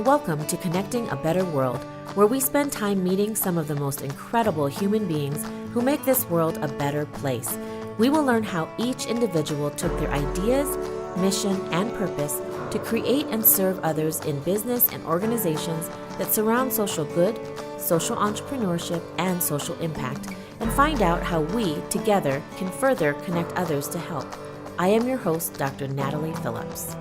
Welcome to Connecting a Better World, where we spend time meeting some of the most incredible human beings who make this world a better place. We will learn how each individual took their ideas, mission, and purpose to create and serve others in business and organizations that surround social good, social entrepreneurship, and social impact, and find out how we, together, can further connect others to help. I am your host, Dr. Natalie Phillips.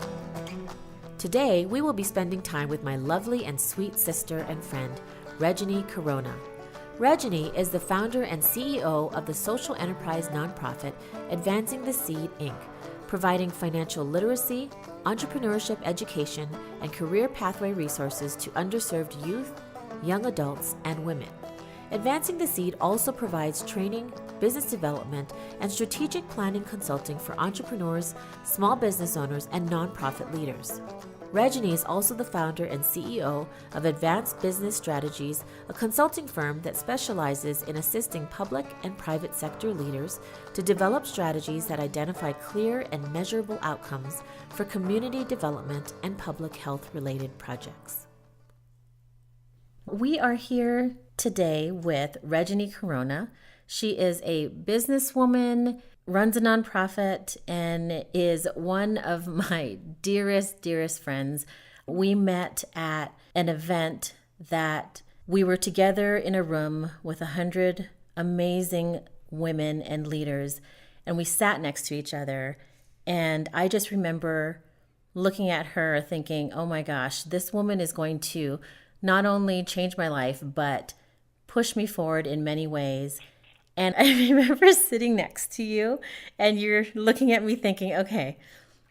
Today, we will be spending time with my lovely and sweet sister and friend, Regeanie Corona. Regeanie is the founder and CEO of the social enterprise nonprofit Advancing the Seed, Inc., providing financial literacy, entrepreneurship education, and career pathway resources to underserved youth, young adults, and women. Advancing the Seed also provides training, business development, and strategic planning consulting for entrepreneurs, small business owners, and nonprofit leaders. Regeanie is also the founder and CEO of Advanced Business Strategies, a consulting firm that specializes in assisting public and private sector leaders to develop strategies that identify clear and measurable outcomes for community development and public health-related projects. We are here today with Regeanie Corona. She is a businesswoman, runs a nonprofit, and is one of my dearest friends. We met at an event that we were together in a room with 100 amazing women and leaders, and we sat next to each other. And I just remember looking at her thinking, oh my gosh, this woman is going to not only change my life, but push me forward in many ways. And I remember sitting next to you and you're looking at me thinking, okay,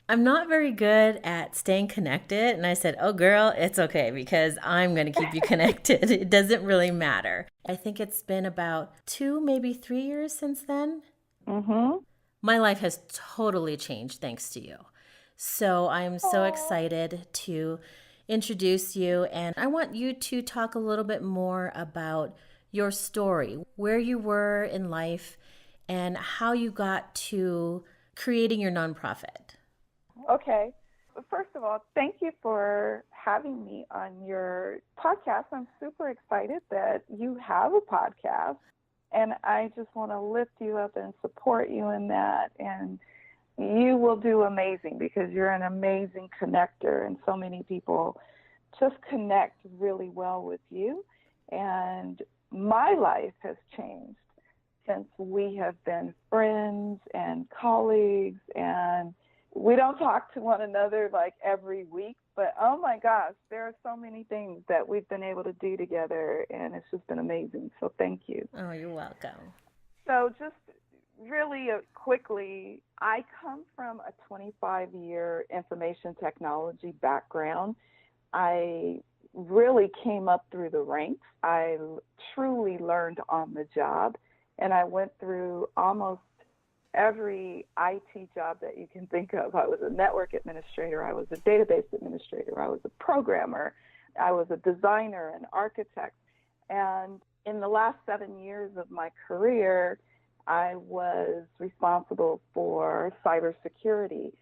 I'm not very good at staying connected. And I said, oh girl, it's okay because I'm going to keep you connected. It doesn't really matter. I think it's been about 2, maybe 3 years since then. Mm-hmm. My life has totally changed thanks to you. So I'm so excited to introduce you. And I want you to talk a little bit more about your story, where you were in life, and how you got to creating your nonprofit. Okay. First of all, thank you for having me on your podcast. I'm super excited that you have a podcast, and I just want to lift you up and support you in that. And you will do amazing because you're an amazing connector, and so many people just connect really well with you. And my life has changed since we have been friends and colleagues, and we don't talk to one another like every week, but oh my gosh, there are so many things that we've been able to do together, and it's just been amazing. So thank you. Oh, you're welcome. So just really quickly, I come from a 25-year information technology background. I really came up through the ranks. I truly learned on the job, and I went through almost every IT job that you can think of. I was a network administrator, I was a database administrator, I was a programmer, I was a designer, an architect. And in the last 7 years of my career, I was responsible for cybersecurity.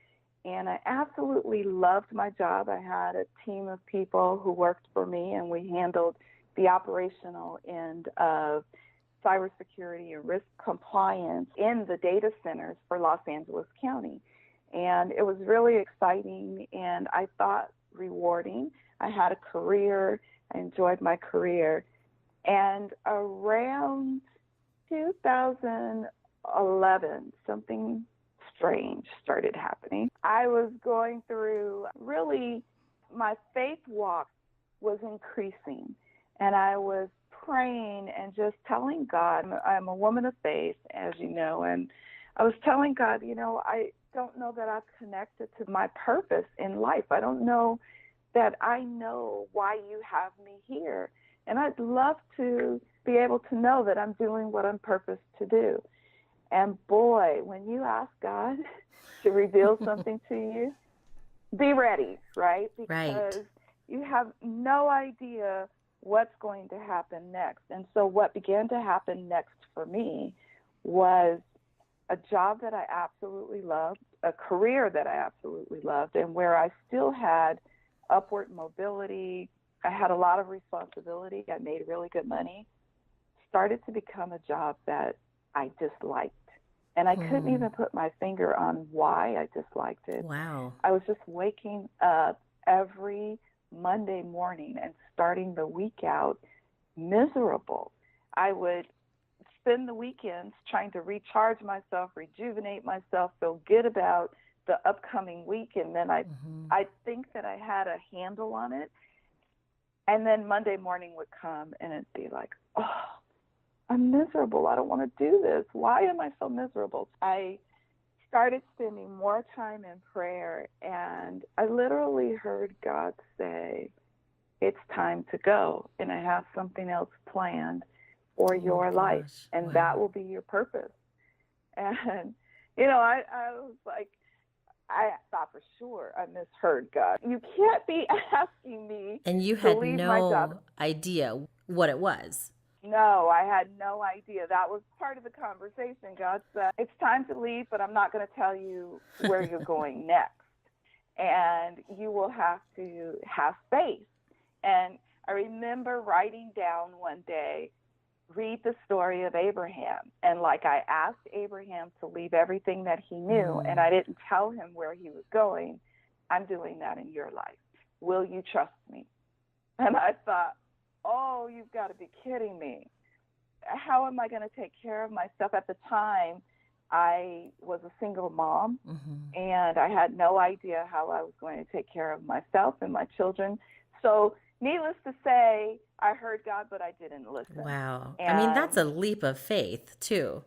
And I absolutely loved my job. I had a team of people who worked for me, and we handled the operational end of cybersecurity and risk compliance in the data centers for Los Angeles County. And it was really exciting, and I thought rewarding. I had a career. I enjoyed my career. And around 2011, something strange started happening. I was going through my faith walk was increasing, and I was praying and just telling God, I'm a woman of faith, as you know, and I was telling God, I don't know that I've connected to my purpose in life. I don't know that I know why you have me here, and I'd love to be able to know that I'm doing what I'm purposed to do. And boy, when you ask God to reveal something to you, be ready, right? Because you have no idea what's going to happen next. And so what began to happen next for me was a job that I absolutely loved, a career that I absolutely loved, and where I still had upward mobility, I had a lot of responsibility. I made really good money. Started to become a job that I disliked. And I couldn't even put my finger on why I disliked it. Wow. I was just waking up every Monday morning and starting the week out miserable. I would spend the weekends trying to recharge myself, rejuvenate myself, feel good about the upcoming week. And then I think that I had a handle on it. And then Monday morning would come and it'd be like, oh, I'm miserable. I don't want to do this. Why am I so miserable? I started spending more time in prayer, and I literally heard God say, it's time to go, and I have something else planned for your life, and that will be your purpose. And, I was like, I thought for sure I misheard God. You can't be asking me and you to had leave my job. no idea what it was. No, I had no idea. That was part of the conversation. God said, it's time to leave, but I'm not going to tell you where you're going next. And you will have to have faith. And I remember writing down one day, read the story of Abraham. And like I asked Abraham to leave everything that he knew, and I didn't tell him where he was going. I'm doing that in your life. Will you trust me? And I thought, oh, you've got to be kidding me. How am I going to take care of myself? At the time, I was a single mom, and I had no idea how I was going to take care of myself and my children. So needless to say, I heard God, but I didn't listen. Wow. And I mean, that's a leap of faith, too.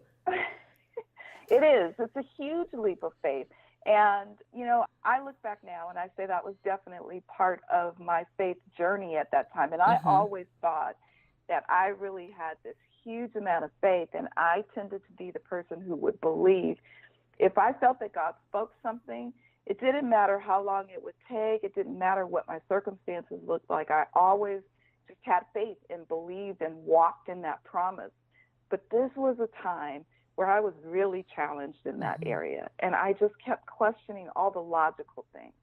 It is. It's a huge leap of faith. And, I look back now and I say that was definitely part of my faith journey at that time. And I always thought that I really had this huge amount of faith, and I tended to be the person who would believe. If I felt that God spoke something, it didn't matter how long it would take. It didn't matter what my circumstances looked like. I always just had faith and believed and walked in that promise. But this was a time where I was really challenged in that area. And I just kept questioning all the logical things.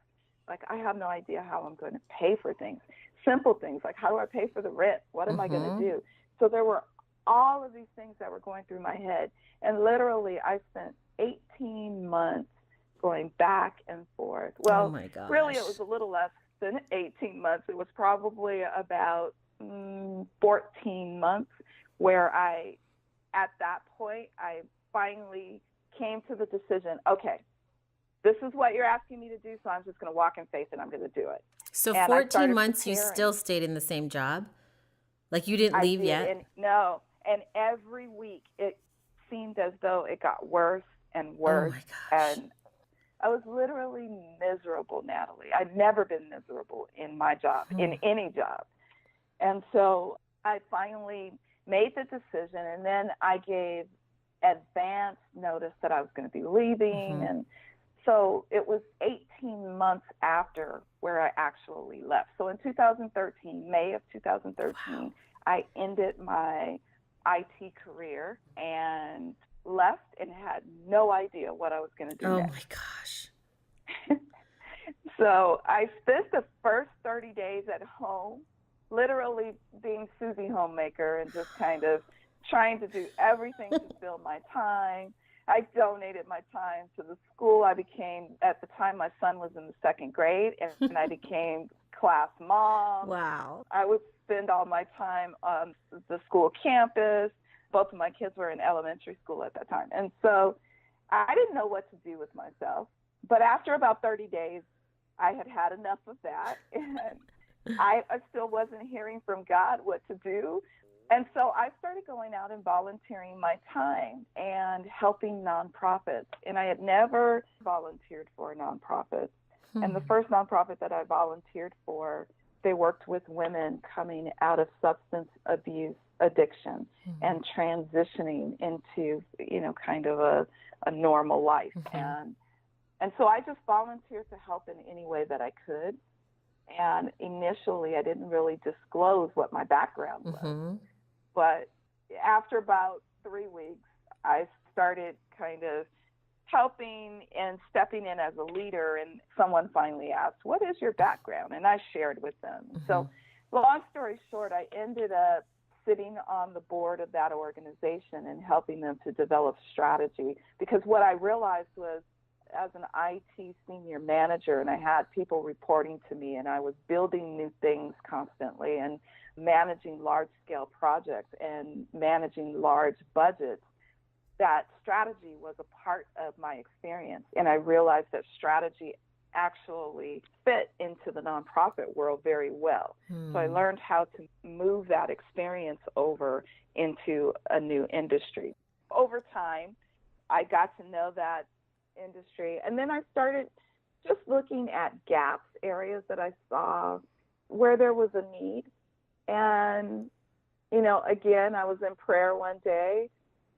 Like, I have no idea how I'm going to pay for things. Simple things, like how do I pay for the rent? What am I going to do? So there were all of these things that were going through my head. And literally, I spent 18 months going back and forth. Well, really, it was a little less than 18 months. It was probably about 14 months where at that point, I finally came to the decision, okay, this is what you're asking me to do, so I'm just going to walk in faith and I'm going to do it. So 14 months you still stayed in the same job? Like you didn't leave yet? No. And every week it seemed as though it got worse and worse. Oh my gosh. And I was literally miserable, Natalie. I'd never been miserable in my job, in any job. And so I finally made the decision, and then I gave advance notice that I was going to be leaving. And so it was 18 months after where I actually left. So in 2013, May of 2013, I ended my IT career and left and had no idea what I was going to do next. Oh my gosh. So I spent the first 30 days at home, literally being Susie Homemaker and just kind of trying to do everything to fill my time. I donated my time to the school. I became, at the time, my son was in the second grade, and I became class mom. Wow. I would spend all my time on the school campus. Both of my kids were in elementary school at that time. And so I didn't know what to do with myself. But after about 30 days, I had had enough of that. And I still wasn't hearing from God what to do. And so I started going out and volunteering my time and helping nonprofits. And I had never volunteered for a nonprofit. And the first nonprofit that I volunteered for, they worked with women coming out of substance abuse addiction and transitioning into, kind of a normal life. And so I just volunteered to help in any way that I could. And initially, I didn't really disclose what my background was. But after about 3 weeks, I started kind of helping and stepping in as a leader. And someone finally asked, what is your background? And I shared with them. So long story short, I ended up sitting on the board of that organization and helping them to develop strategy, because what I realized was, as an IT senior manager, and I had people reporting to me, and I was building new things constantly and managing large-scale projects and managing large budgets, that strategy was a part of my experience. And I realized that strategy actually fit into the nonprofit world very well. So I learned how to move that experience over into a new industry. Over time, I got to know that industry, and then I started just looking at gaps, areas that I saw where there was a need. And, again, I was in prayer one day,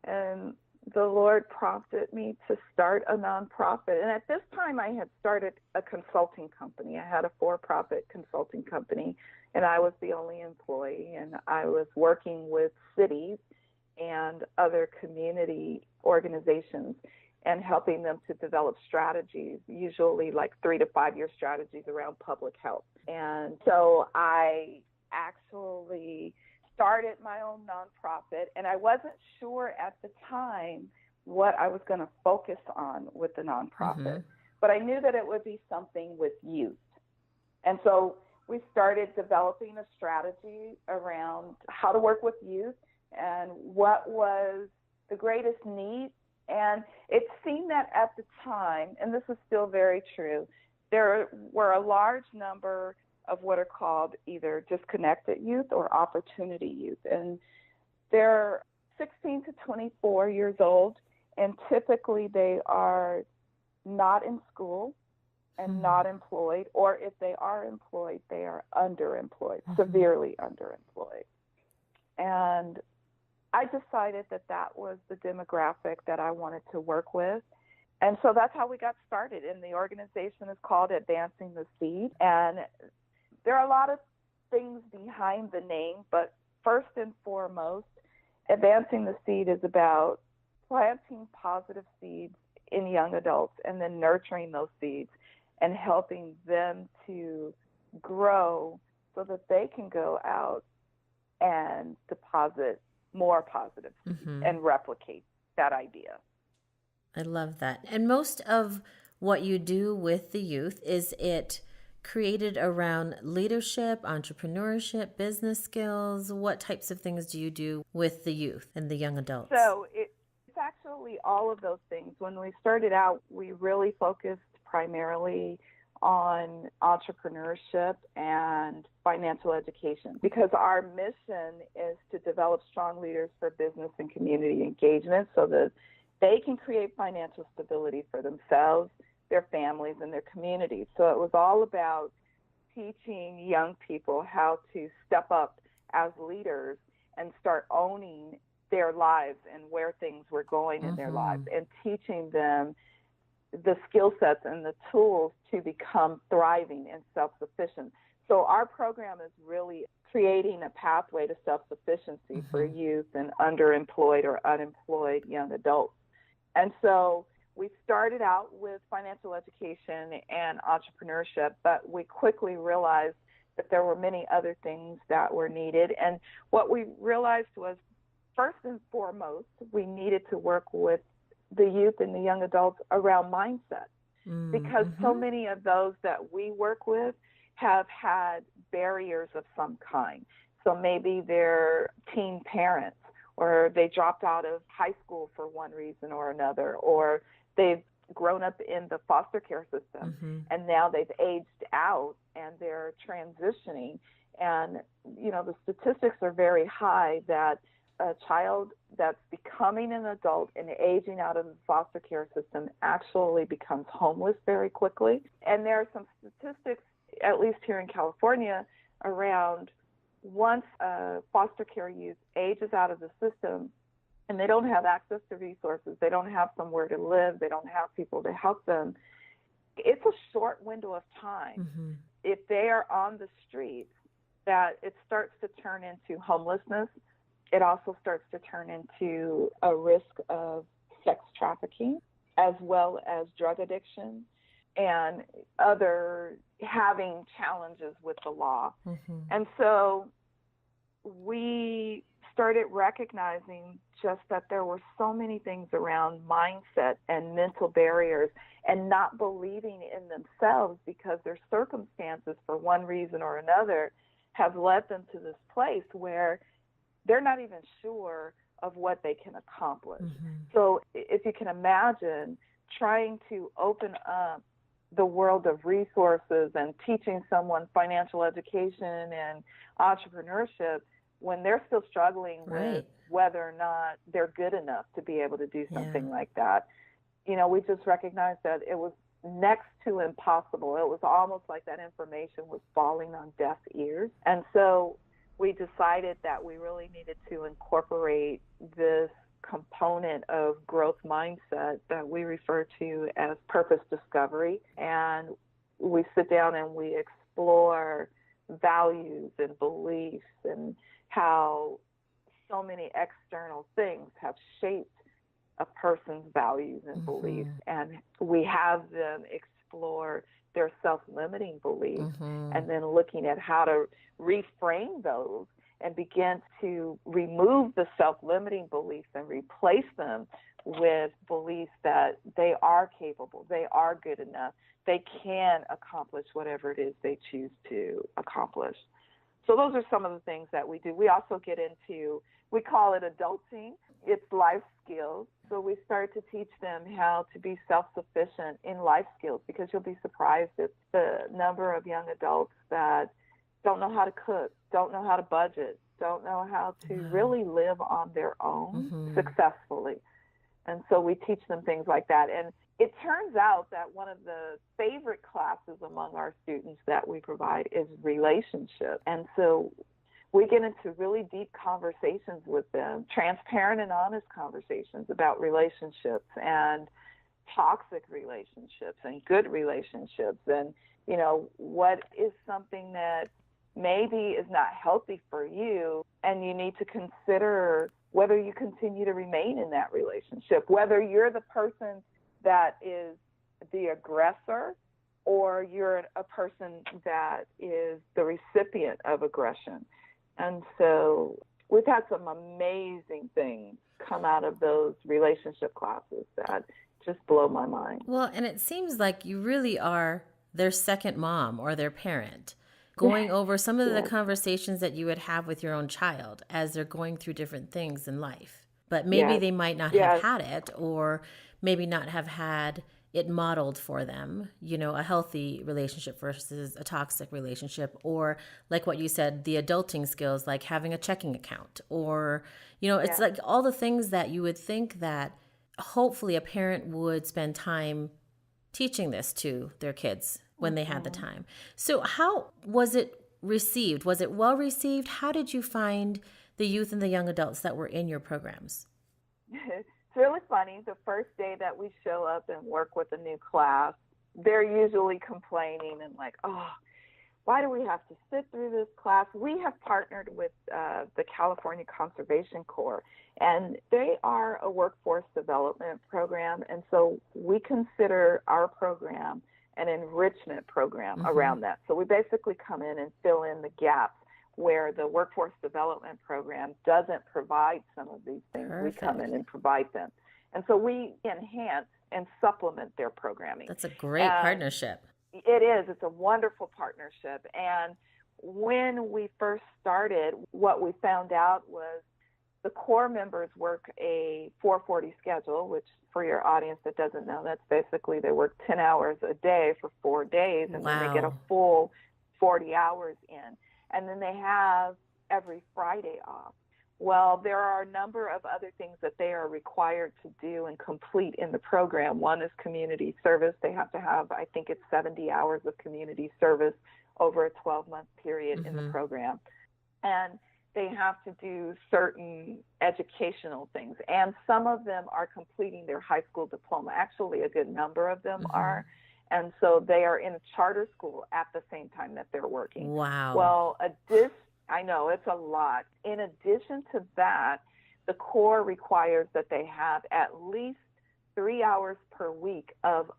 and the Lord prompted me to start a nonprofit. And at this time, I had started a consulting company. I had a for-profit consulting company, and I was the only employee, and I was working with cities and other community organizations and helping them to develop strategies, usually like 3 to 5 year strategies around public health. And so I actually started my own nonprofit, and I wasn't sure at the time what I was going to focus on with the nonprofit, but I knew that it would be something with youth. And so we started developing a strategy around how to work with youth and what was the greatest need. And it seemed that at the time, and this is still very true, there were a large number of what are called either disconnected youth or opportunity youth. And they're 16 to 24 years old, and typically they are not in school and not employed, or if they are employed, they are underemployed, severely underemployed. And I decided that that was the demographic that I wanted to work with. And so that's how we got started. And the organization is called Advancing the Seed. And there are a lot of things behind the name, but first and foremost, Advancing the Seed is about planting positive seeds in young adults and then nurturing those seeds and helping them to grow so that they can go out and deposit more positive and replicate that idea. I love that. And most of what you do with the youth, is it created around leadership, entrepreneurship, business skills? What types of things do you do with the youth and the young adults? So it's actually all of those things. When we started out, we really focused primarily on entrepreneurship and financial education, because our mission is to develop strong leaders for business and community engagement so that they can create financial stability for themselves, their families, and their communities. So it was all about teaching young people how to step up as leaders and start owning their lives and where things were going in their lives, and teaching them the skill sets and the tools to become thriving and self-sufficient. So our program is really creating a pathway to self-sufficiency for youth and underemployed or unemployed young adults. And so we started out with financial education and entrepreneurship, but we quickly realized that there were many other things that were needed. And what we realized was, first and foremost, we needed to work with the youth and the young adults around mindset, because so many of those that we work with have had barriers of some kind. So maybe they're teen parents, or they dropped out of high school for one reason or another, or they've grown up in the foster care system and now they've aged out and they're transitioning. And, the statistics are very high that a child that's becoming an adult and aging out of the foster care system actually becomes homeless very quickly. And there are some statistics, at least here in California, around once a foster care youth ages out of the system and they don't have access to resources, they don't have somewhere to live, they don't have people to help them, it's a short window of time. If they are on the streets, that it starts to turn into homelessness. It also starts to turn into a risk of sex trafficking, as well as drug addiction. and other having challenges with the law. Mm-hmm. And so we started recognizing just that there were so many things around mindset and mental barriers and not believing in themselves because their circumstances, for one reason or another, have led them to this place where they're not even sure of what they can accomplish. Mm-hmm. So if you can imagine trying to open up the world of resources and teaching someone financial education and entrepreneurship when they're still struggling with whether or not they're good enough to be able to do something like that. We just recognized that it was next to impossible. It was almost like that information was falling on deaf ears. And so we decided that we really needed to incorporate this component of growth mindset that we refer to as purpose discovery. And we sit down and we explore values and beliefs and how so many external things have shaped a person's values and beliefs. And we have them explore their self-limiting beliefs and then looking at how to reframe those and begin to remove the self-limiting beliefs and replace them with beliefs that they are capable, they are good enough, they can accomplish whatever it is they choose to accomplish. So those are some of the things that we do. We also get into, we call it adulting. It's life skills. So we start to teach them how to be self-sufficient in life skills, because you'll be surprised at the number of young adults that don't know how to cook, don't know how to budget, don't know how to really live on their own successfully. And so we teach them things like that. And it turns out that one of the favorite classes among our students that we provide is relationship. And so we get into really deep conversations with them, transparent and honest conversations about relationships and toxic relationships and good relationships. And, what is something that maybe is not healthy for you, and you need to consider whether you continue to remain in that relationship, whether you're the person that is the aggressor or you're a person that is the recipient of aggression. And so we've had some amazing things come out of those relationship classes that just blow my mind. Well, and it seems like you really are their second mom or their parent, going over some of the conversations that you would have with your own child as they're going through different things in life. But maybe they might not have had it, or maybe not have had it modeled for them, a healthy relationship versus a toxic relationship, or like what you said, the adulting skills, like having a checking account, or, it's like all the things that you would think that hopefully a parent would spend time teaching this to their kids when they had the time. So how was it received? Was it well received? How did you find the youth and the young adults that were in your programs? It's really funny. The first day that we show up and work with a new class, they're usually complaining and like, oh, why do we have to sit through this class? We have partnered with the California Conservation Corps, and they are a workforce development program. And so we consider our program an enrichment program around that. So we basically come in and fill in the gaps where the workforce development program doesn't provide some of these things. Perfect. We come in and provide them. And so we enhance and supplement their programming. That's a great partnership. It is. It's a wonderful partnership. And when we first started, what we found out was the core members work a 440 schedule, which for your audience that doesn't know, that's basically they work 10 hours a day for 4 days, and then they get a full 40 hours in. And then they have every Friday off. Well, there are a number of other things that they are required to do and complete in the program. One is community service. They have to have, I think it's 70 hours of community service over a 12-month period in the program. And they have to do certain educational things. And some of them are completing their high school diploma. Actually, a good number of them are. And so they are in a charter school at the same time that they're working. Wow. Well, I know it's a lot. In addition to that, the Corps requires that they have at least 3 hours per week of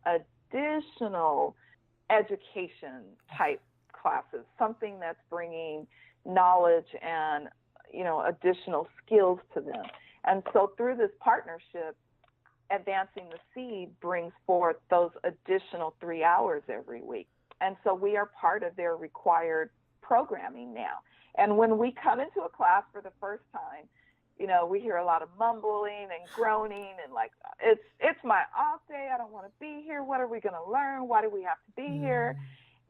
additional education type classes, something that's bringing knowledge and, additional skills to them. And so through this partnership, Advancing the Seed brings forth those additional 3 hours every week. And so we are part of their required programming now. And when we come into a class for the first time, we hear a lot of mumbling and groaning and like, it's my off day. I don't want to be here. What are we going to learn? Why do we have to be here?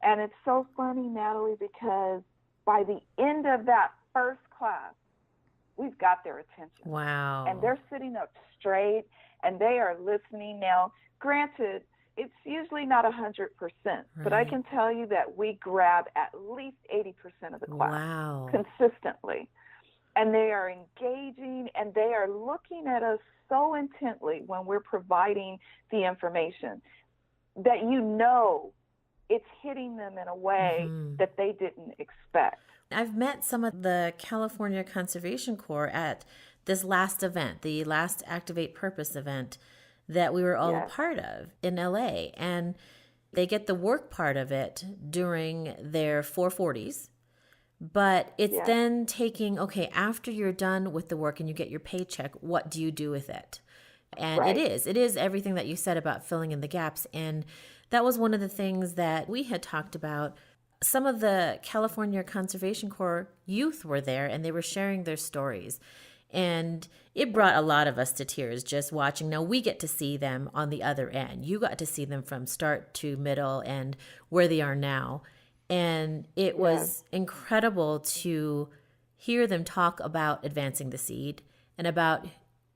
And it's so funny, Natalie, because by the end of that first class, we've got their attention. Wow. And they're sitting up straight and they are listening. Now, granted, it's usually not 100%, but I can tell you that we grab at least 80% of the class consistently. And they are engaging and they are looking at us so intently when we're providing the information that it's hitting them in a way that they didn't expect. I've met some of the California Conservation Corps at this last event, the last Activate Purpose event that we were all a part of in LA. And they get the work part of it during their 440s. But it's then taking, after you're done with the work and you get your paycheck, what do you do with it? And it is everything that you said about filling in the gaps. And that was one of the things that we had talked about. Some of the California Conservation Corps youth were there and they were sharing their stories. And it brought a lot of us to tears just watching. Now we get to see them on the other end. You got to see them from start to middle and where they are now. And it was incredible to hear them talk about Advancing the Seed and about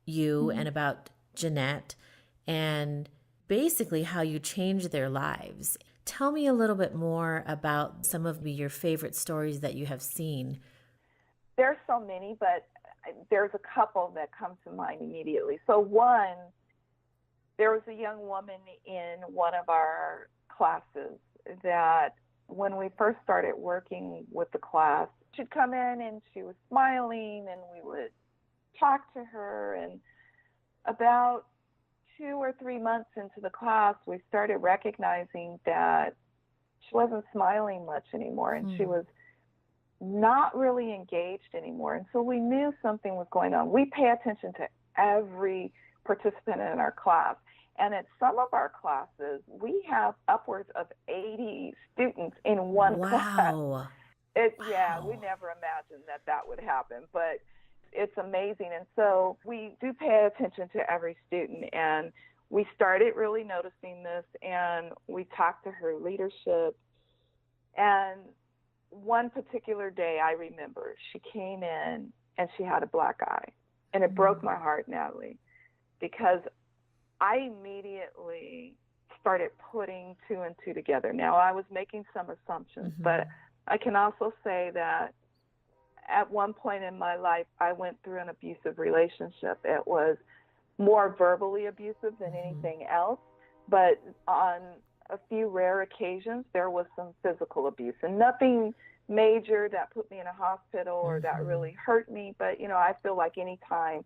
you and about Jeanette and basically how you changed their lives. Tell me a little bit more about some of your favorite stories that you have seen. There's so many, but there's a couple that come to mind immediately. So one, there was a young woman in one of our classes that when we first started working with the class, she'd come in and she was smiling and we would talk to her. And about 2 or 3 months into the class, we started recognizing that she wasn't smiling much anymore and she was not really engaged anymore. And so we knew something was going on. We pay attention to every participant in our class. And at some of our classes, we have upwards of 80 students in one class. We never imagined that would happen, but it's amazing. And so we do pay attention to every student. And we started really noticing this, and we talked to her leadership. And one particular day, I remember, she came in and she had a black eye. And it broke my heart, Natalie, because I immediately started putting 2 and 2 together. Now, I was making some assumptions, but I can also say that at one point in my life, I went through an abusive relationship. It was more verbally abusive than anything else, but on a few rare occasions, there was some physical abuse, and nothing major that put me in a hospital or that really hurt me. But, I feel like any time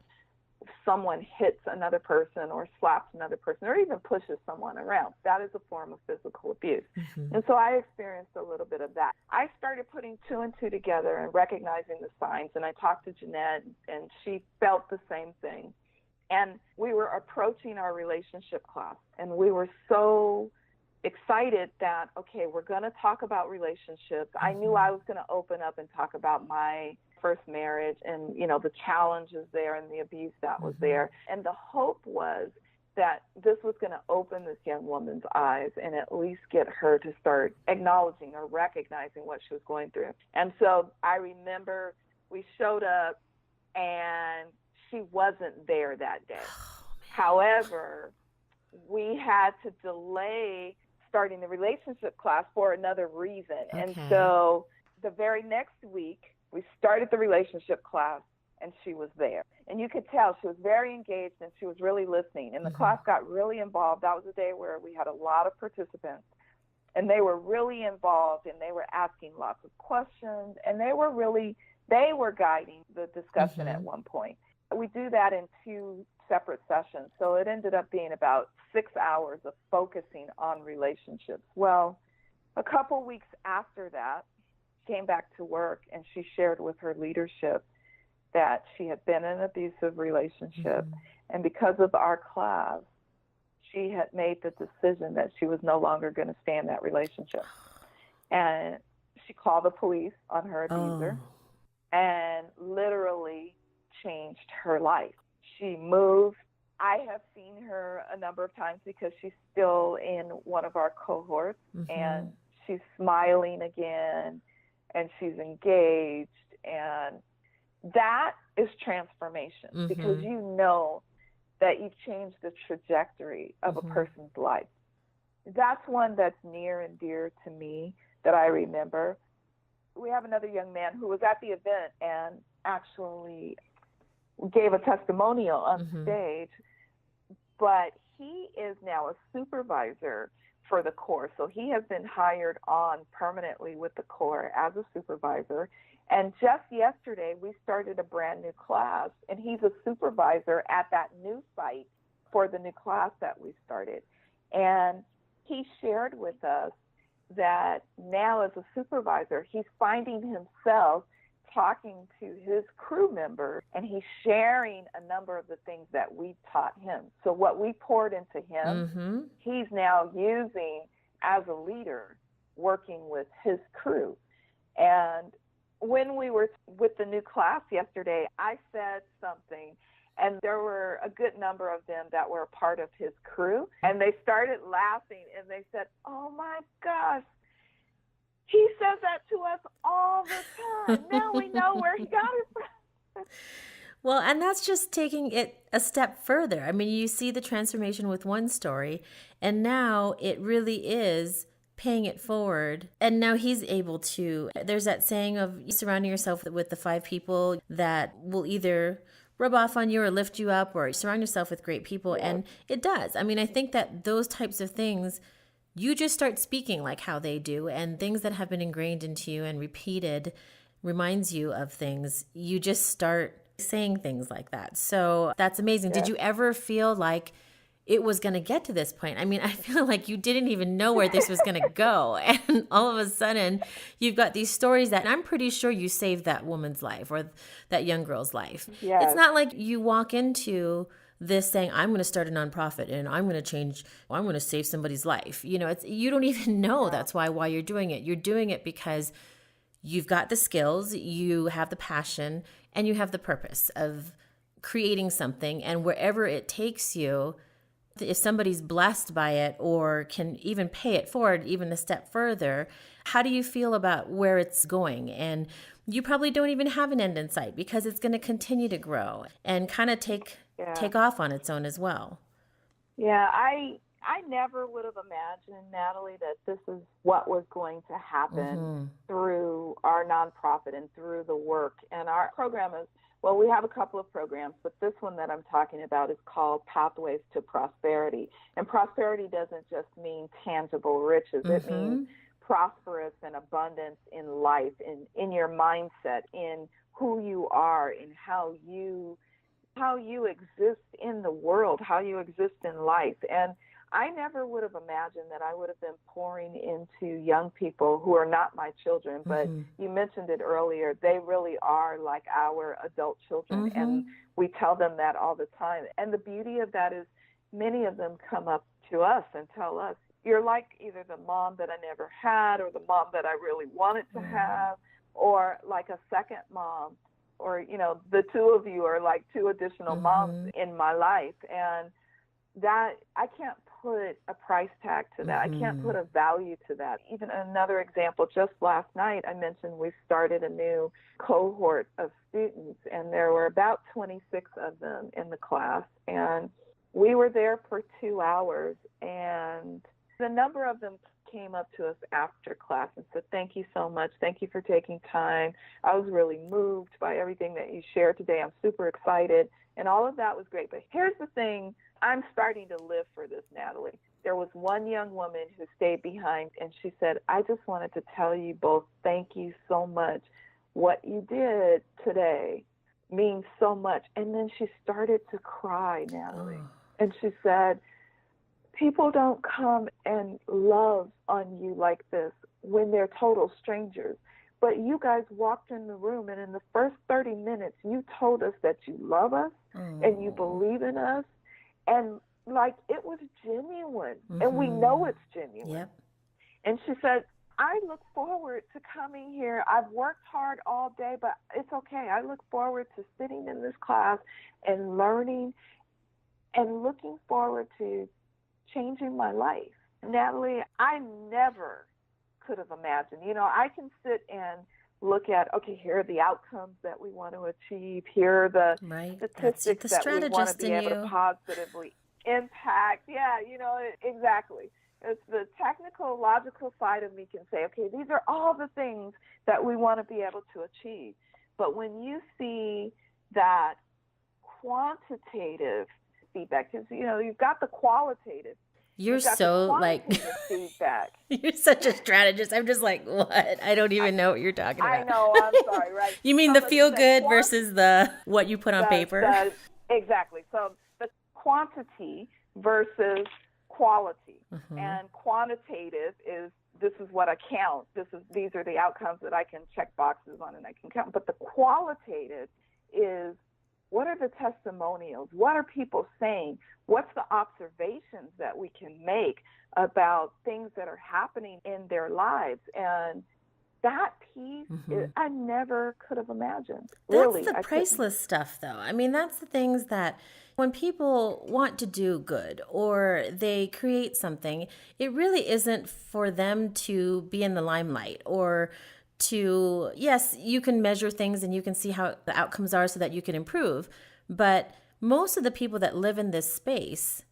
someone hits another person or slaps another person or even pushes someone around, that is a form of physical abuse. And so I experienced a little bit of that. I started putting 2 and 2 together and recognizing the signs, and I talked to Jeanette, and she felt the same thing. And we were approaching our relationship class, and we were so excited that, we're going to talk about relationships. I knew I was going to open up and talk about my first marriage and, the challenges there and the abuse that was there. And the hope was that this was going to open this young woman's eyes and at least get her to start acknowledging or recognizing what she was going through. And so I remember we showed up and she wasn't there that day. However, we had to delay starting the relationship class for another reason. And so the very next week, we started the relationship class, and she was there. And you could tell she was very engaged, and she was really listening. And the class got really involved. That was a day where we had a lot of participants, and they were really involved, and they were asking lots of questions, and they were guiding the discussion at one point. we do that in 2 separate sessions. So it ended up being about 6 hours of focusing on relationships. Well, a couple weeks after that, she came back to work and she shared with her leadership that she had been in an abusive relationship. And because of our class, she had made the decision that she was no longer going to stay in that relationship. And she called the police on her abuser and literally changed her life. She moved. I have seen her a number of times because she's still in one of our cohorts, and she's smiling again, and she's engaged, and that is transformation because you know that you've changed the trajectory of a person's life. That's one that's near and dear to me that I remember. We have another young man who was at the event and actually gave a testimonial on stage, but he is now a supervisor for the Corps. So he has been hired on permanently with the Corps as a supervisor. And just yesterday, we started a brand new class, and he's a supervisor at that new site for the new class that we started. And he shared with us that now as a supervisor, he's finding himself talking to his crew members, and he's sharing a number of the things that we taught him. So what we poured into him, he's now using as a leader, working with his crew. And when we were with the new class yesterday, I said something, and there were a good number of them that were a part of his crew, and they started laughing, and they said, "Oh my gosh, he says that to us all the time. Now we know where he got it from." Well, and that's just taking it a step further. I mean, you see the transformation with one story, and now it really is paying it forward. And now he's able to, there's that saying of surrounding yourself with the 5 people that will either rub off on you or lift you up, or surround yourself with great people. Yeah. And it does. I mean, I think that those types of things, you just start speaking like how they do, and things that have been ingrained into you and repeated reminds you of things. You just start saying things like that. So that's amazing. Yeah. Did you ever feel like it was going to get to this point? I mean, I feel like you didn't even know where this was going to go. And all of a sudden, you've got these stories that I'm pretty sure you saved that woman's life or that young girl's life. Yes. It's not like you walk into this saying, I'm going to start a nonprofit and I'm going to change, I'm going to save somebody's life. You know, you don't even know that's why you're doing it. You're doing it because you've got the skills, you have the passion, and you have the purpose of creating something. And wherever it takes you, if somebody's blessed by it or can even pay it forward even a step further, how do you feel about where it's going? And you probably don't even have an end in sight because it's going to continue to grow and kind of take off on its own as well. Yeah, I never would have imagined, Natalie, that this is what was going to happen through our nonprofit and through the work. And our program is, well, we have a couple of programs, but this one that I'm talking about is called Pathways to Prosperity. And prosperity doesn't just mean tangible riches. It means prosperous and abundance in life, in your mindset, in who you are, in how you exist in the world, how you exist in life. And I never would have imagined that I would have been pouring into young people who are not my children, but you mentioned it earlier. They really are like our adult children, and we tell them that all the time. And the beauty of that is many of them come up to us and tell us, you're like either the mom that I never had or the mom that I really wanted to have, or like a second mom, or, you know, the two of you are like 2 additional moms in my life. And that, I can't put a price tag to that. I can't put a value to that. Even another example, just last night, I mentioned we started a new cohort of students, and there were about 26 of them in the class. And we were there for 2 hours, and the number of them came up to us after class and said, "Thank you so much. Thank you for taking time. I was really moved by everything that you shared today. I'm super excited." And all of that was great. But here's the thing. I'm starting to live for this, Natalie. There was one young woman who stayed behind, and she said, "I just wanted to tell you both thank you so much. What you did today means so much. And then she started to cry, Natalie. Oh. And she said, people don't come and love on you like this when they're total strangers. But you guys walked in the room, and in the first 30 minutes, you told us that you love us and you believe in us. And like, it was genuine. And we know it's genuine. Yep. And she said, I look forward to coming here. I've worked hard all day, but it's okay. I look forward to sitting in this class and learning and looking forward to changing my life. Natalie, I never could have imagined. You know, I can sit and look at, okay, here are the outcomes that we want to achieve. Here are the statistics that we want to be able to positively impact. Yeah, you know, exactly. It's the technical, logical side of me can say, okay, these are all the things that we want to be able to achieve. But when you see that quantitative feedback, because, you know, you've got the qualitative. You're so like feedback. You're such a strategist. I'm just like, what? I don't even know what you're talking about. I know. I'm sorry. Right? You mean the feel good versus the what you put on paper? Exactly. So the quantity versus quality, and quantitative is this is what I count. These are the outcomes that I can check boxes on and I can count. But the qualitative is, what are the testimonials? What are people saying? What's the observations that we can make about things that are happening in their lives? And that piece, I never could have imagined. Really, that's the priceless stuff, though. I mean, that's the things that when people want to do good or they create something, it really isn't for them to be in the limelight or to, yes, you can measure things and you can see how the outcomes are so that you can improve. But most of the people that live in this space,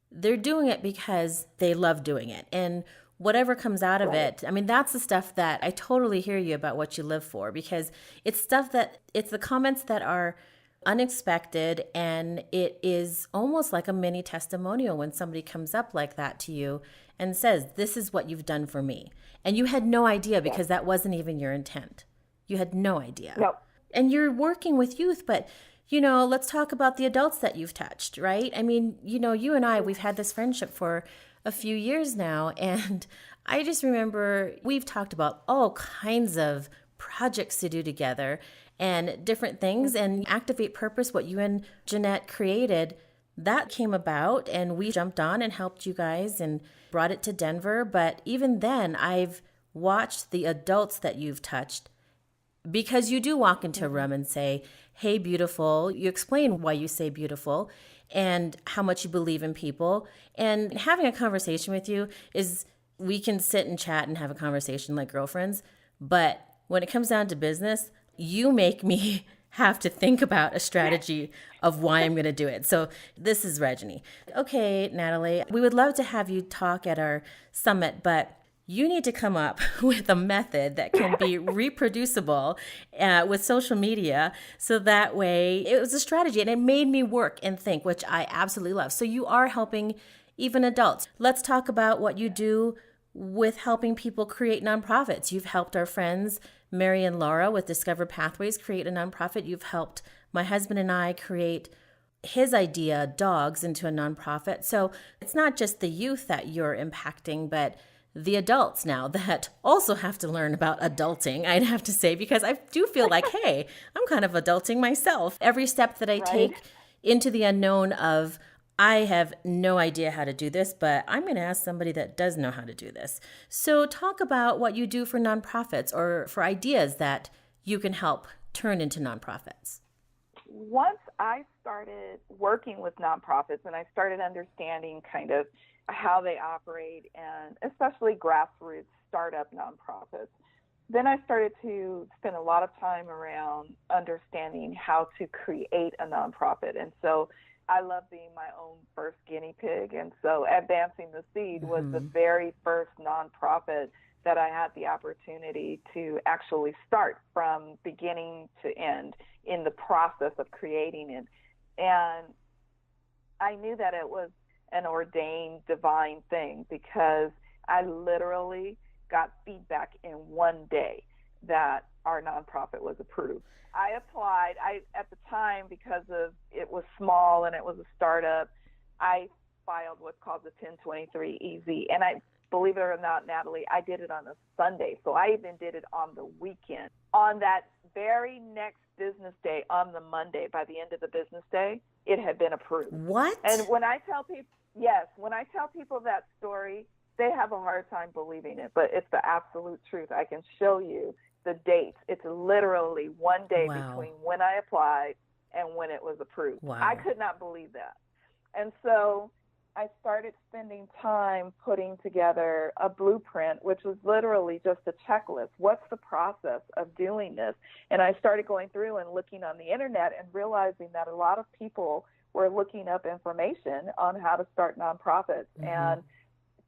they're doing it because they love doing it. And whatever comes out of it, I mean, that's the stuff that I totally hear you about what you live for, because it's stuff that, it's the comments that are unexpected, and it is almost like a mini testimonial when somebody comes up like that to you and says, this is what you've done for me. And you had no idea because that wasn't even your intent. You had no idea. No. And you're working with youth, but you know, let's talk about the adults that you've touched, right? I mean, you know, you and I, we've had this friendship for a few years now. And I just remember we've talked about all kinds of projects to do together and different things, and Activate Purpose, what you and Jeanette created, that came about and we jumped on and helped you guys and brought it to Denver. But even then, I've watched the adults that you've touched, because you do walk into a room and say, hey, beautiful. You explain why you say beautiful and how much you believe in people. And having a conversation with you is, we can sit and chat and have a conversation like girlfriends. But when it comes down to business, you make me have to think about a strategy of why I'm going to do it. So this is Regeanie. Okay, Natalie, we would love to have you talk at our summit, but you need to come up with a method that can be reproducible with social media. So that way it was a strategy and it made me work and think, which I absolutely love. So you are helping even adults. Let's talk about what you do with helping people create nonprofits. You've helped our friends, Mary and Laura, with Discover Pathways create a nonprofit. You've helped my husband and I create his idea, Dogs, into a nonprofit. So it's not just the youth that you're impacting, but the adults now that also have to learn about adulting, I'd have to say, because I do feel like, hey, I'm kind of adulting myself. Every step that I take into the unknown of, I have no idea how to do this, but I'm going to ask somebody that does know how to do this. So talk about what you do for nonprofits or for ideas that you can help turn into nonprofits. Once I started working with nonprofits and I started understanding kind of how they operate, and especially grassroots startup nonprofits, then I started to spend a lot of time around understanding how to create a nonprofit. And so I love being my own first guinea pig. And so Advancing the Seed was the very first nonprofit that I had the opportunity to actually start from beginning to end in the process of creating it. And I knew that it was an ordained divine thing, because I literally got feedback in one day that our nonprofit was approved. I applied. At the time, because of it was small and it was a startup, I filed what's called the 1023-EZ. And I believe it or not, Natalie, I did it on a Sunday. So I even did it on the weekend. On that very next business day, on the Monday, by the end of the business day, it had been approved. What? And when I tell people, yes, when I tell people that story, they have a hard time believing it, but it's the absolute truth. I can show you the dates. It's literally one day between when I applied and when it was approved. Wow. I could not believe that. And so I started spending time putting together a blueprint, which was literally just a checklist. What's the process of doing this? And I started going through and looking on the internet and realizing that a lot of people were looking up information on how to start nonprofits. Mm-hmm. And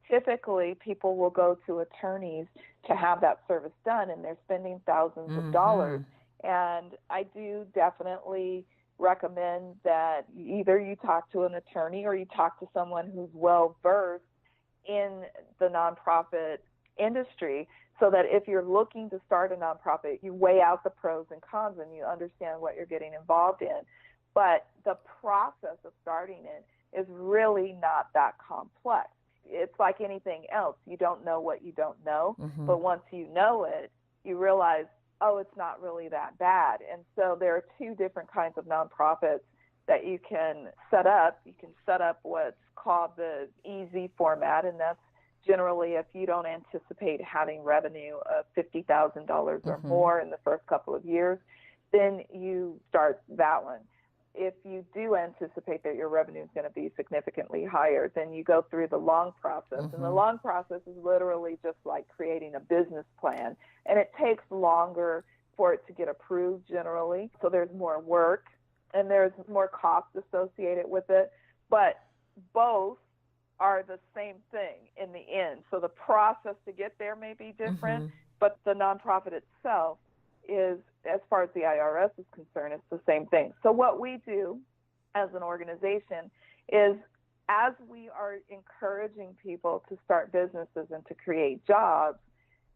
typically people will go to attorneys to have that service done, and they're spending thousands mm-hmm. of dollars. And I do definitely recommend that either you talk to an attorney or you talk to someone who's well versed in the nonprofit industry, so that if you're looking to start a nonprofit, you weigh out the pros and cons and you understand what you're getting involved in. But the process of starting it is really not that complex. It's like anything else. You don't know what you don't know, mm-hmm. but once you know it, you realize, oh, it's not really that bad. And so there are two different kinds of nonprofits that you can set up. You can set up what's called the EZ format, and that's generally if you don't anticipate having revenue of $50,000 or mm-hmm. more in the first couple of years, then you start that one. If you do anticipate that your revenue is going to be significantly higher, then you go through the long process. Mm-hmm. And the long process is literally just like creating a business plan. And it takes longer for it to get approved generally. So there's more work and there's more cost associated with it. But both are the same thing in the end. So the process to get there may be different, mm-hmm. but the nonprofit itself is, as far as the IRS is concerned, it's the same thing. So what we do as an organization is, as we are encouraging people to start businesses and to create jobs,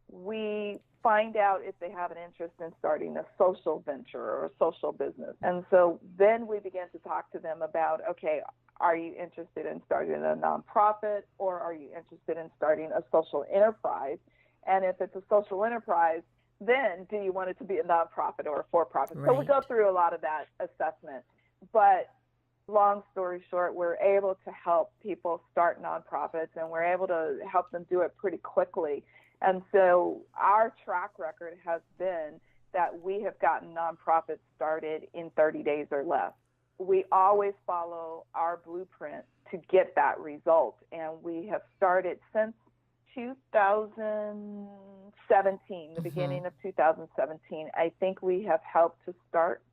we find out if they have an interest in starting a social venture or a social business. And so then we begin to talk to them about, okay, are you interested in starting a nonprofit, or are you interested in starting a social enterprise? And if it's a social enterprise, then do you want it to be a nonprofit or a for-profit? Right. So we go through a lot of that assessment. But long story short, we're able to help people start nonprofits, and we're able to help them do it pretty quickly. And so our track record has been that we have gotten nonprofits started in 30 days or less. We always follow our blueprint to get that result. And we have started since 2017, the beginning of 2017, I think we have helped to start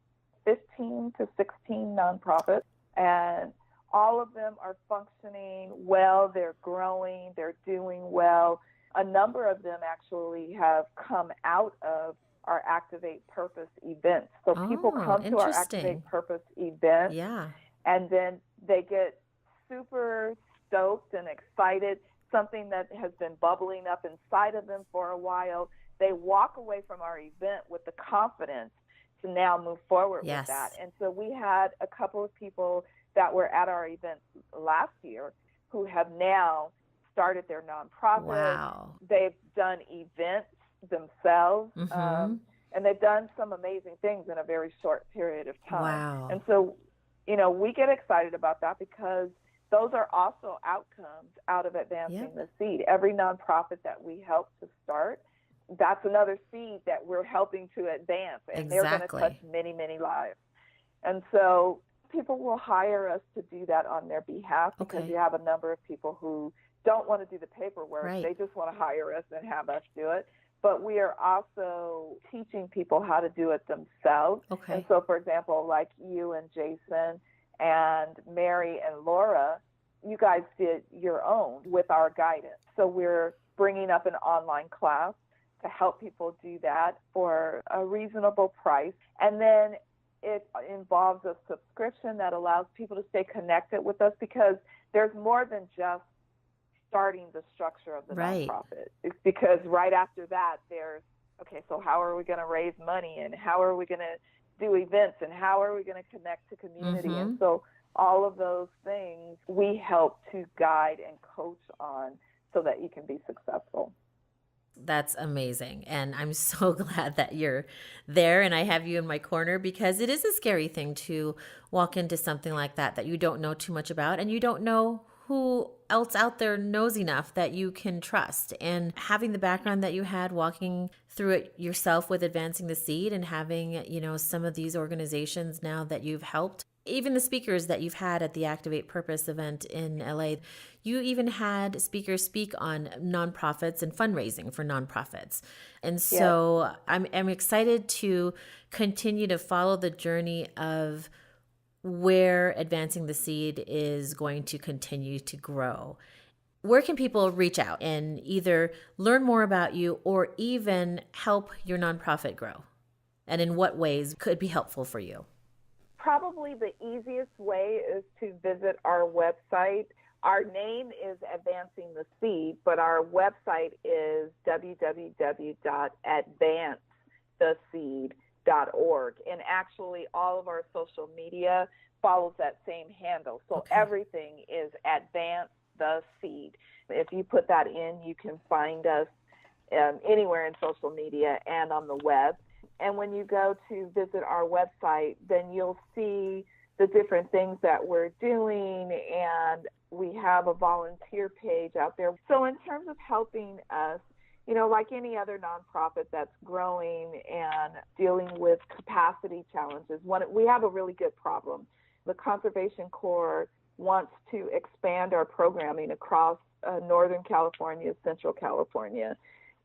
15 to 16 nonprofits, and all of them are functioning well. They're growing. They're doing well. A number of them actually have come out of our Activate Purpose events. So people come to our Activate Purpose event, and then they get super stoked and excited, something that has been bubbling up inside of them for a while. They walk away from our event with the confidence to now move forward with that. And so we had a couple of people that were at our event last year who have now started their nonprofit. Wow. They've done events themselves, and they've done some amazing things in a very short period of time. Wow. And so, you know, we get excited about that because those are also outcomes out of advancing the seed. Every nonprofit that we help to start, that's another seed that we're helping to advance, and they're going to touch many, many lives. And so people will hire us to do that on their behalf because you have a number of people who don't want to do the paperwork. They just want to hire us and have us do it. But we are also teaching people how to do it themselves. And so, for example, like you and Jason and Mary and Laura, you guys did your own with our guidance. So we're bringing up an online class to help people do that for a reasonable price. And then it involves a subscription that allows people to stay connected with us, because there's more than just starting the structure of the nonprofit. It's because right after that, there's okay, so how are we going to raise money, and how are we going to do events, and how are we going to connect to community? And so all of those things we help to guide and coach on so that you can be successful. That's amazing. And I'm so glad that you're there and I have you in my corner, because it is a scary thing to walk into something like that you don't know too much about, and you don't know who else out there knows enough that you can trust. And having the background that you had, walking through it yourself with Advancing the Seed, and having, some of these organizations now that you've helped, even the speakers that you've had at the Activate Purpose event in LA, you even had speakers speak on nonprofits and fundraising for nonprofits. And so I'm excited to continue to follow the journey of where Advancing the Seed is going to continue to grow. Where can people reach out and either learn more about you or even help your nonprofit grow? And in what ways could be helpful for you? Probably the easiest way is to visit our website. Our name is Advancing the Seed, but our website is www.advancetheseed.org. And actually, all of our social media follows that same handle. So everything is Advance the Seed. If you put that in, you can find us anywhere in social media and on the web. And when you go to visit our website, then you'll see the different things that we're doing, and we have a volunteer page out there. So in terms of helping us, like any other nonprofit that's growing and dealing with capacity challenges, we have a really good problem. The Conservation Corps wants to expand our programming across Northern California, Central California.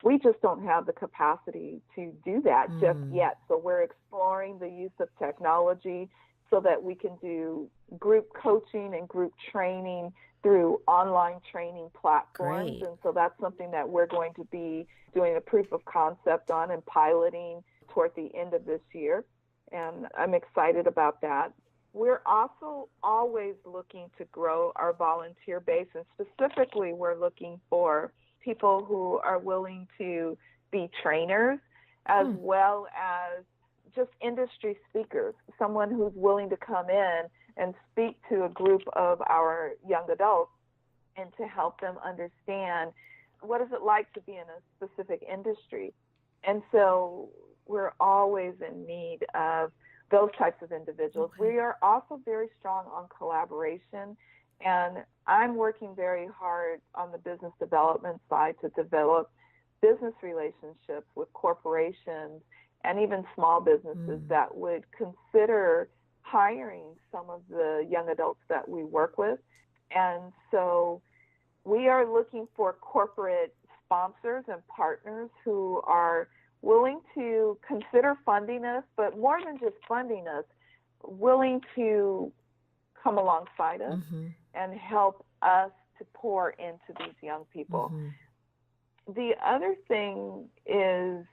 We just don't have the capacity to do that just yet. So we're exploring the use of technology so that we can do group coaching and group training through online training platforms. Great. And so that's something that we're going to be doing a proof of concept on and piloting toward the end of this year. And I'm excited about that. We're also always looking to grow our volunteer base, and specifically we're looking for people who are willing to be trainers as well as just industry speakers, someone who's willing to come in and speak to a group of our young adults and to help them understand what is it like to be in a specific industry. And so we're always in need of those types of individuals. We are also very strong on collaboration, and I'm working very hard on the business development side to develop business relationships with corporations and even small businesses that would consider hiring some of the young adults that we work with. And so we are looking for corporate sponsors and partners who are willing to consider funding us, but more than just funding us, willing to come alongside us and help us to pour into these young people. The other thing is,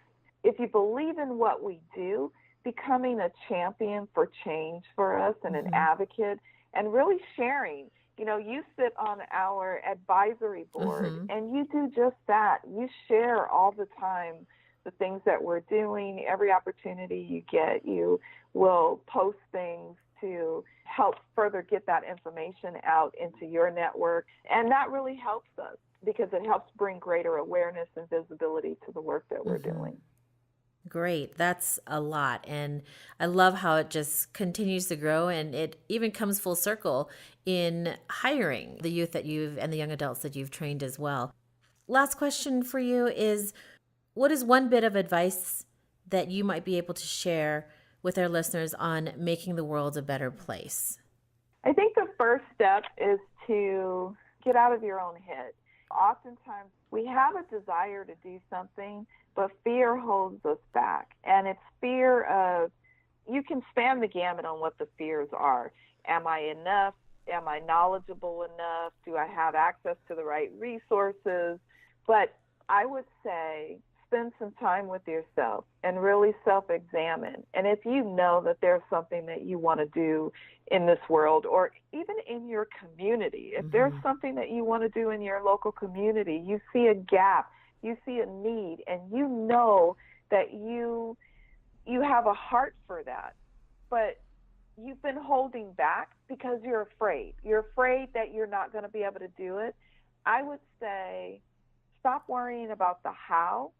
if you believe in what we do, becoming a champion for change for us and an advocate, and really sharing. You sit on our advisory board and you do just that. You share all the time the things that we're doing. Every opportunity you get, you will post things to help further get that information out into your network. And that really helps us because it helps bring greater awareness and visibility to the work that we're doing. Great. That's a lot. And I love how it just continues to grow, and it even comes full circle in hiring the youth that and the young adults that you've trained as well. Last question for you is, what is one bit of advice that you might be able to share with our listeners on making the world a better place? I think the first step is to get out of your own head. Oftentimes we have a desire to do something, but fear holds us back. And it's fear of, you can span the gamut on what the fears are. Am I enough? Am I knowledgeable enough? Do I have access to the right resources? But I would say spend some time with yourself and really self-examine. And if you know that there's something that you want to do in this world, or even in your community, if there's something that you want to do in your local community, you see a gap, you see a need, and you know that you have a heart for that, but you've been holding back because you're afraid. You're afraid that you're not going to be able to do it. I would say stop worrying about the how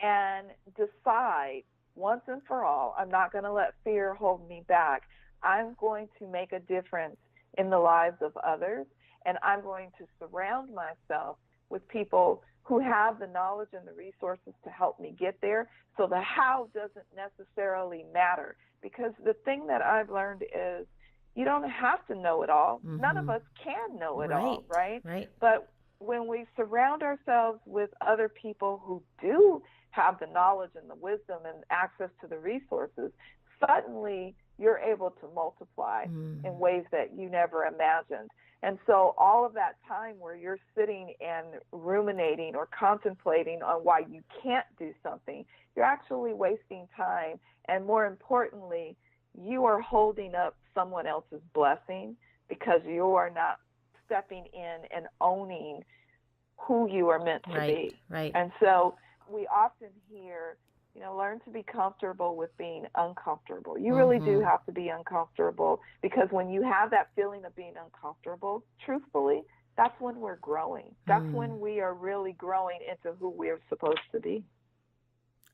and decide once and for all, I'm not going to let fear hold me back. I'm going to make a difference in the lives of others, and I'm going to surround myself with people who have the knowledge and the resources to help me get there. So the how doesn't necessarily matter, because the thing that I've learned is you don't have to know it all. Mm-hmm. None of us can know it all, right? But when we surround ourselves with other people who do have the knowledge and the wisdom and access to the resources, suddenly you're able to multiply in ways that you never imagined. And so all of that time where you're sitting and ruminating or contemplating on why you can't do something, you're actually wasting time. And more importantly, you are holding up someone else's blessing because you are not stepping in and owning who you are meant to be. Right. And so we often hear, learn to be comfortable with being uncomfortable. You really do have to be uncomfortable, because when you have that feeling of being uncomfortable, truthfully, that's when we're growing. That's when we are really growing into who we're supposed to be.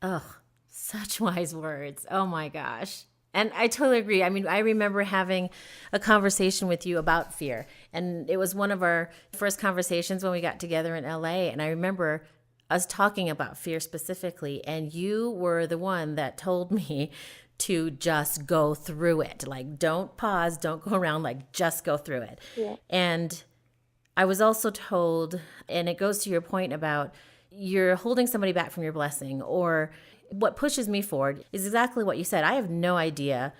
Oh, such wise words. Oh my gosh. And I totally agree. I mean, I remember having a conversation with you about fear, and it was one of our first conversations when we got together in LA. And I remember us talking about fear specifically, and you were the one that told me to just go through it. Like, don't pause, don't go around, like, just go through it. Yeah. And I was also told, and it goes to your point about you're holding somebody back from your blessing, or what pushes me forward is exactly what you said. I have no idea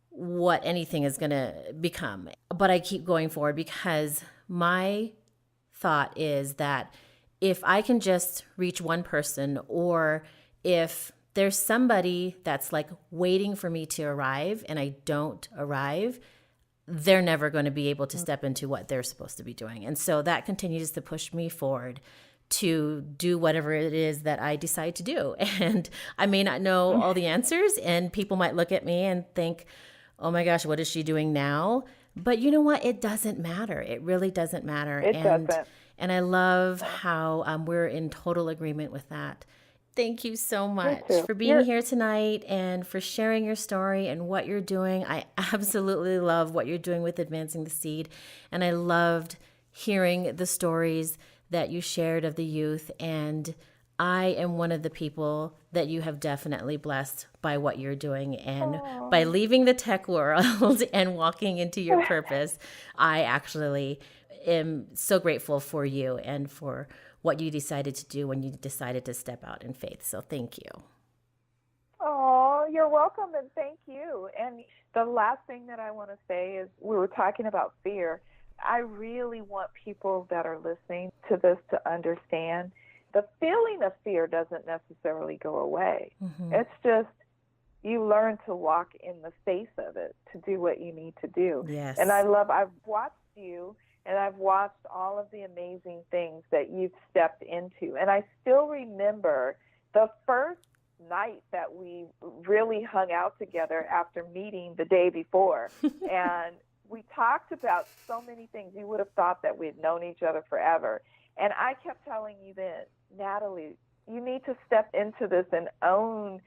what anything is going to become, but I keep going forward because my thought is that if I can just reach one person, or if there's somebody that's like waiting for me to arrive and I don't arrive, they're never going to be able to step into what they're supposed to be doing. And so that continues to push me forward to do whatever it is that I decide to do. And I may not know all the answers, and people might look at me and think, oh my gosh, what is she doing now? But you know what? It doesn't matter. It really doesn't matter. It doesn't. And I love how we're in total agreement with that. Thank you so much for being here tonight and for sharing your story and what you're doing. I absolutely love what you're doing with Advancing the Seed. And I loved hearing the stories that you shared of the youth. And I am one of the people that you have definitely blessed by what you're doing. And by leaving the tech world and walking into your purpose, I actually am so grateful for you and for what you decided to do when you decided to step out in faith. So thank you. Oh, you're welcome, and thank you. And the last thing that I want to say is, we were talking about fear. I really want people that are listening to this to understand the feeling of fear doesn't necessarily go away. It's just you learn to walk in the face of it to do what you need to do. Yes. And I've watched you, and I've watched all of the amazing things that you've stepped into. And I still remember the first night that we really hung out together after meeting the day before. And we talked about so many things. You would have thought that we had known each other forever. And I kept telling you then, Natalie, you need to step into this and own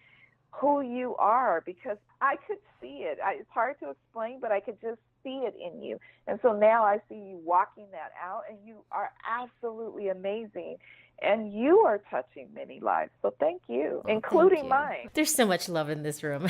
who you are, because I could see it. It's hard to explain, but I could just see it in you. And so now I see you walking that out, and you are absolutely amazing. And you are touching many lives. So thank you, including mine. There's so much love in this room.